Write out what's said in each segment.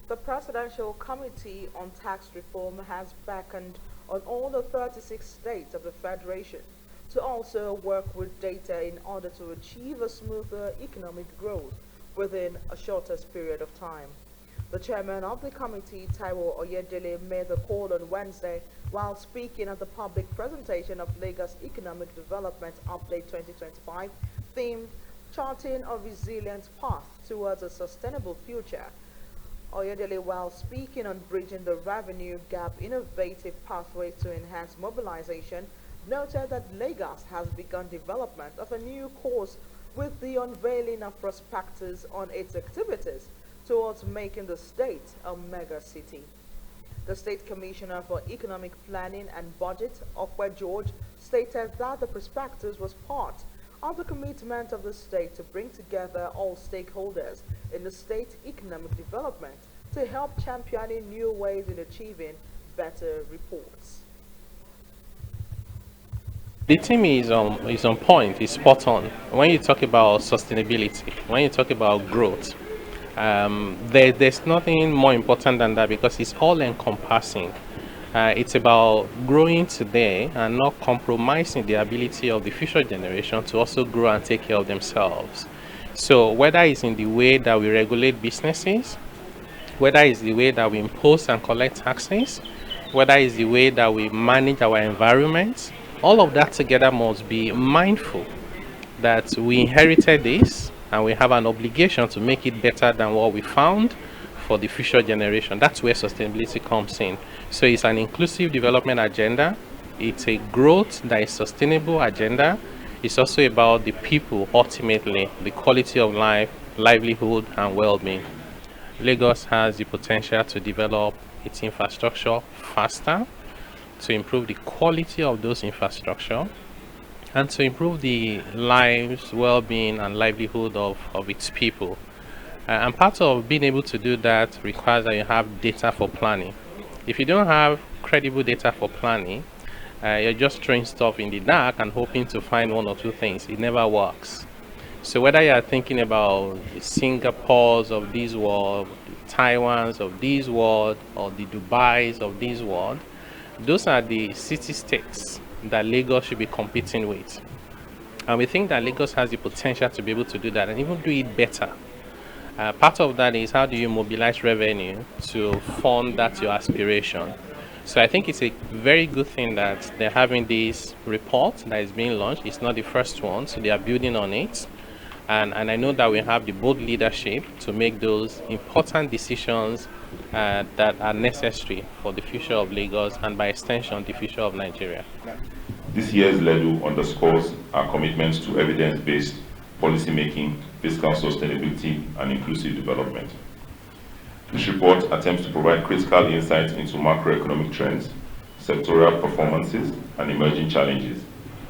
The Presidential Committee on Tax Reform has beckoned on all the 36 states of the Federation to also work with data in order to achieve a smoother economic growth within a shortest period of time. The chairman of the committee, Taiwo Oyedele, made the call on Wednesday while speaking at the public presentation of Lagos Economic Development Update 2025, themed Charting a Resilient Path Towards a Sustainable Future. Oyedele, while speaking on bridging the revenue gap innovative pathway to enhance mobilization, noted that Lagos has begun development of a new course with the unveiling of prospectus on its activities towards making the state a mega city. The State Commissioner for Economic Planning and Budget, Okwe George, stated that the prospectus was part of the commitment of the state to bring together all stakeholders in the state economic development to help championing new ways in achieving better reports. The team is on point, is spot on. When you talk about sustainability, when you talk about growth, there's nothing more important than that because it's all encompassing. It's about growing today and not compromising the ability of the future generation to also grow and take care of themselves. So whether it's in the way that we regulate businesses, whether it's the way that we impose and collect taxes, whether it's the way that we manage our environment, all of that together must be mindful that we inherited this and we have an obligation to make it better than what we found for the future generation. That's where sustainability comes in. So it's an inclusive development agenda. It's a growth that is sustainable agenda. It's also about the people, ultimately, the quality of life, livelihood, and well-being. Lagos has the potential to develop its infrastructure faster, to improve the quality of those infrastructure, and to improve the lives, well-being, and livelihood of its people. And part of being able to do that requires that you have data for planning. If you don't have credible data for planning, you're just throwing stuff in the dark and hoping to find one or two things. It never works. So whether you are thinking about the Singapores of this world, the Taiwans of this world, or the Dubais of this world, those are the city-states that Lagos should be competing with. And we think that Lagos has the potential to be able to do that and even do it better. Part of that is how do you mobilize revenue to fund that your aspiration. So I think it's a very good thing that they're having this report that is being launched. It's not the first one, so they are building on it. And I know that we have the bold leadership to make those important decisions that are necessary for the future of Lagos and by extension the future of Nigeria. This year's LEDU underscores our commitments to evidence-based policymaking, fiscal sustainability, and inclusive development. This report attempts to provide critical insights into macroeconomic trends, sectoral performances, and emerging challenges,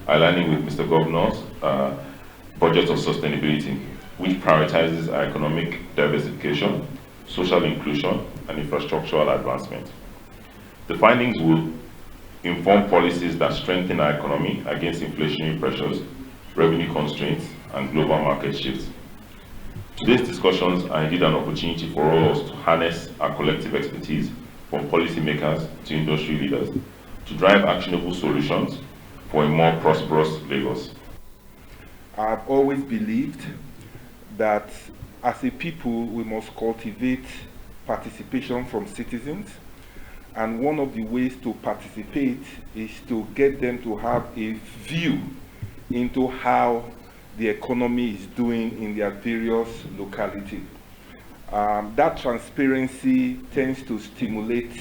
aligning with Mr. Governor's budget of sustainability, which prioritizes our economic diversification, social inclusion, and infrastructural advancement. The findings will inform policies that strengthen our economy against inflationary pressures, revenue constraints, and global market shifts. Today's discussions are indeed an opportunity for all of us to harness our collective expertise from policymakers to industry leaders to drive actionable solutions for a more prosperous Lagos. I've always believed that as a people, we must cultivate participation from citizens. And one of the ways to participate is to get them to have a view into how the economy is doing in their various localities. That transparency tends to stimulate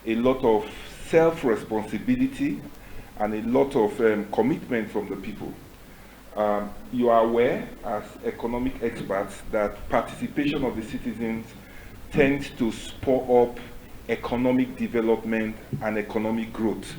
a lot of self-responsibility and a lot of commitment from the people. You are aware, as economic experts, that participation of the citizens tends to spur up economic development and economic growth